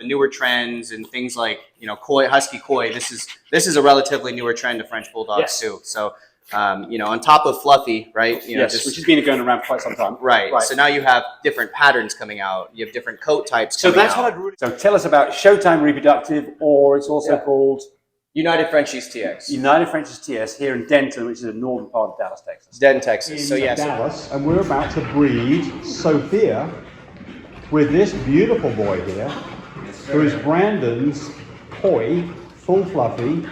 the newer trends and things like, you know, Koi, husky Koi. This is a relatively newer trend to French bulldogs too. So, you know, on top of fluffy, right? You know, which has been going around for quite some time. Right. So now you have different patterns coming out. You have different coat types. So that's what I'd really. So tell us about Showtime Reproductive, or it's also called United Frenchies TX. United Frenchies TX here in Denton, which is the northern part of Dallas, Texas. Denton, Texas. So yes. Dallas, and we're about to breed Sophia with this beautiful boy here, who is Brandon's Koi, full fluffy.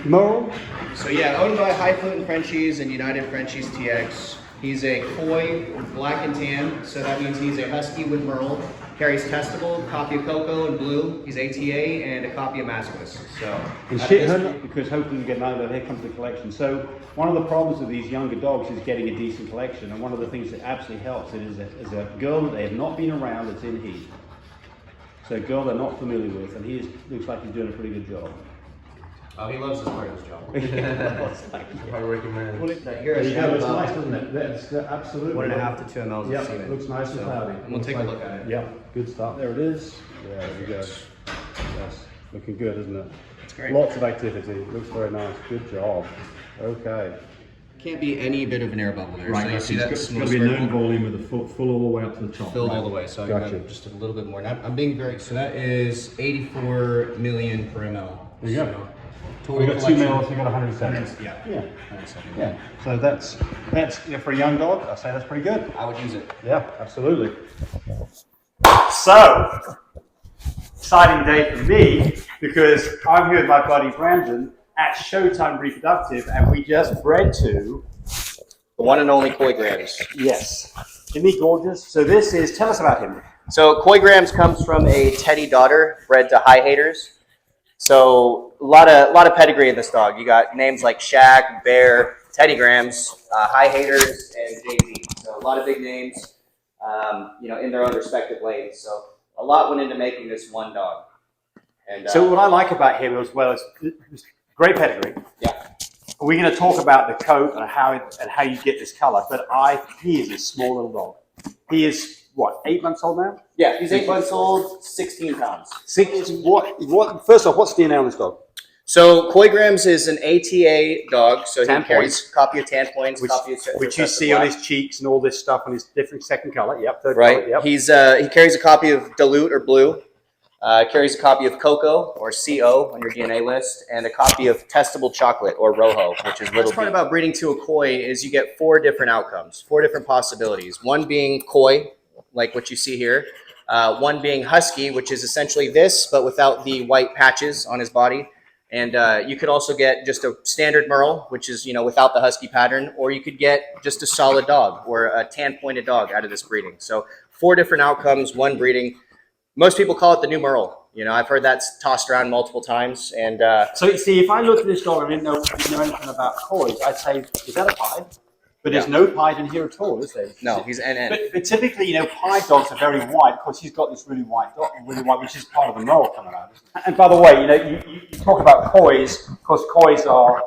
Merle? So yeah, owned by Highfalutin Frenchies and United Frenchies TX. He's a Koi, black and tan, so that means he's a husky with Merle. Carries testable, copy of Cocoa and Blue. He's ATA and a copy of Maskless. So and shit her up because hoping to get another. Here comes the collection. So one of the problems with these younger dogs is getting a decent collection, and one of the things that absolutely helps it is a girl that they have not been around that's in heat. So a girl they're not familiar with, and looks like he's doing a pretty good job. Oh, he loves this part of his job. I recommend. Well, here is looks nice, doesn't it? That's absolutely 1.5 to 2 mLs of semen. Looks nice and cloudy. And we'll take a look at it. Yeah, good stuff. There it is. Yeah, there we go. Yes, looking good, isn't it? It's great. Lots of activity. Looks very nice. Good job. Okay. Can't be any bit of an air bubble there. Right, so you see that it's got to be a known volume with the full all the way up to the top. Filled all the way, so I got just a little bit more. And I'm being very, so that is 84 million per ml. There you go. Total we got 2 mils, we got 170. Yeah. So that's for a young dog, I'd say that's pretty good. I would use it. Yeah, absolutely. So, exciting day for me because I'm here with my buddy Brandon at Showtime Reproductive, and we just bred to The one and only Koi Grams. Yes. Isn't he gorgeous? So tell us about him. So Koi Grams comes from a teddy daughter bred to high haters. So a lot of pedigree in this dog. You got names like Shaq, Bear, Teddy Grams, High Haters, and Jay-Z. So a lot of big names, you know, in their own respective lanes. So a lot went into making this one dog. And so what I like about him as well is great pedigree. Yeah. We're going to talk about the coat and how you get this color. But he is a small little dog. He is what, 8 months old now? Yeah, he's 8 months old, 16 pounds. What? First off, what's the DNA on this dog? So Koi Grams is an ATA dog, so tan he carries a copy of tan points, which you see on his cheeks and all this stuff on his different second color. Yep, third right. color, yep. He carries a copy of Dilute or Blue, carries a copy of Cocoa or CO on your DNA list, and a copy of Testable Chocolate or Rojo, which is little. The part about breeding to a Koi is you get 4 different outcomes, 4 different possibilities. One being Koi, like what you see here. One being husky, which is essentially this, but without the white patches on his body. And you could also get just a standard Merle, which is, you know, without the husky pattern, or you could get just a solid dog or a tan pointed dog out of this breeding. So 4 different outcomes, 1 breeding. Most people call it the new Merle. You know, I've heard that's tossed around multiple times. And so you see, if I look at this dog and I didn't know anything about Kois, I'd say, is that a pied? But there's no pied in here at all, is there? No, he's NN. But typically, you know, pied dogs are very white because he's got this really white dog, which is part of the Merle coming out. And by the way, you know, you talk about Kois because Kois are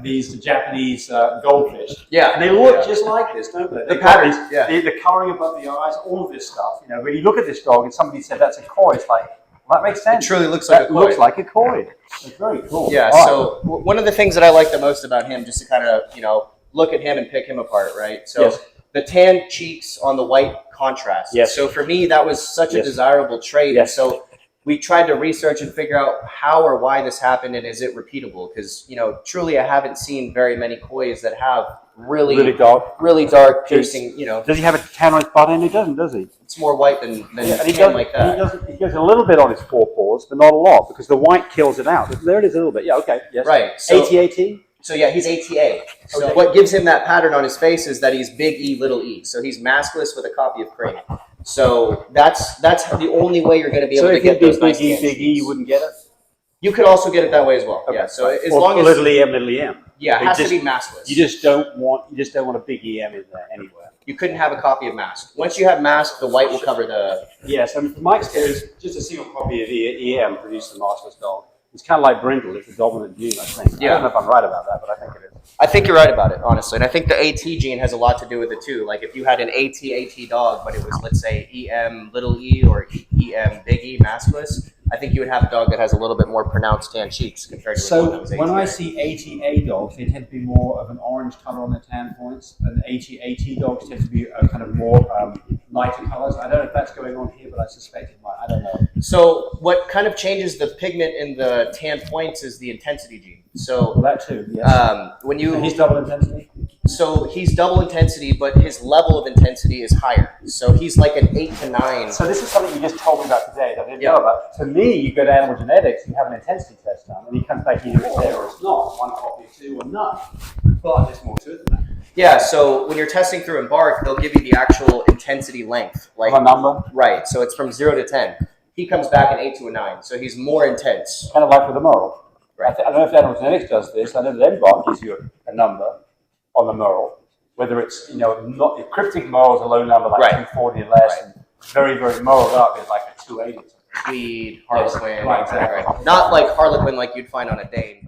the Japanese goldfish. Yeah. And they look just like this, don't they? The patterns, the coloring above the eyes, all of this stuff. You know, when you look at this dog and somebody said that's a Koi, it's like, well, that makes sense. It truly looks like a Koi. Looks like a Koi. It's very cool. Yeah. All so one of the things that I like the most about him, just to kind of, you know, look at him and pick him apart, right? So the tan cheeks on the white contrast. Yes. So for me, that was such a desirable trait. Yes. And so we tried to research and figure out how or why this happened and is it repeatable? Because, you know, truly I haven't seen very many Kois that have really dark piercing, you know. Does he have a tan on his body? And he doesn't, does he? It's more white than and tan like that. He gets a little bit on his forepaws, but not a lot because the white kills it out. There it is a little bit. Yeah, okay. Yes. Right. So, AT-AT? So yeah, he's ATA. So what gives him that pattern on his face is that he's big E, little e. So he's maskless with a copy of Crane. So that's the only way you're going to be able to get those nice big E, you wouldn't get it? You could also get it that way as well. Okay. Yeah. So as long as little EM. Yeah, it has to be maskless. You just don't want a big EM in there anywhere. You couldn't have a copy of mask. Once you have mask, the white will cover the. Yes, and from my experience, just a single copy of EM produced a maskless dog. It's kind of like brindle. It's a dominant gene, I think. Yeah. I don't know if I'm right about that, but I think it is. I think you're right about it, honestly. And I think the AT gene has a lot to do with it too. Like if you had an AT dog, but it was, let's say, EM little e or EM big E masculus, I think you would have a dog that has a little bit more pronounced tan cheeks compared to one that was So when I ATA. see ATA dogs, they tend to be more of an orange color on their tan points, and AT dogs tend to be kind of more lighter colors. I don't know if that's going on here, but I suspect it might. I don't know. So what kind of changes the pigment in the tan points is the intensity gene. Well, So that too, yes. when you And he's double intensity? so he's double intensity, but his level of intensity is higher. So he's like an 8 to 9. So this is something you just told me about today that I didn't know about. To me, you go to animal genetics, you have an intensity test done, and he comes back either it's there or it's not. One copy, two, or none. But there's more to it than that. Yeah, so when you're testing through Embark, they'll give you the actual intensity length. Like A number? right, so it's from 0 to 10. He comes back an 8 to a 9, so he's more intense. Kind of like with the Merle. Right. I don't know if animal genetics does this. I know that Embark gives you a number on the Merle. Whether it's, not cryptic Merle is a low number, like Right. 240 and less, and very, very Merled up is like a 280 or something. Tweed, Harlequin, Right, exactly. Not like Harlequin like you'd find on a Dane.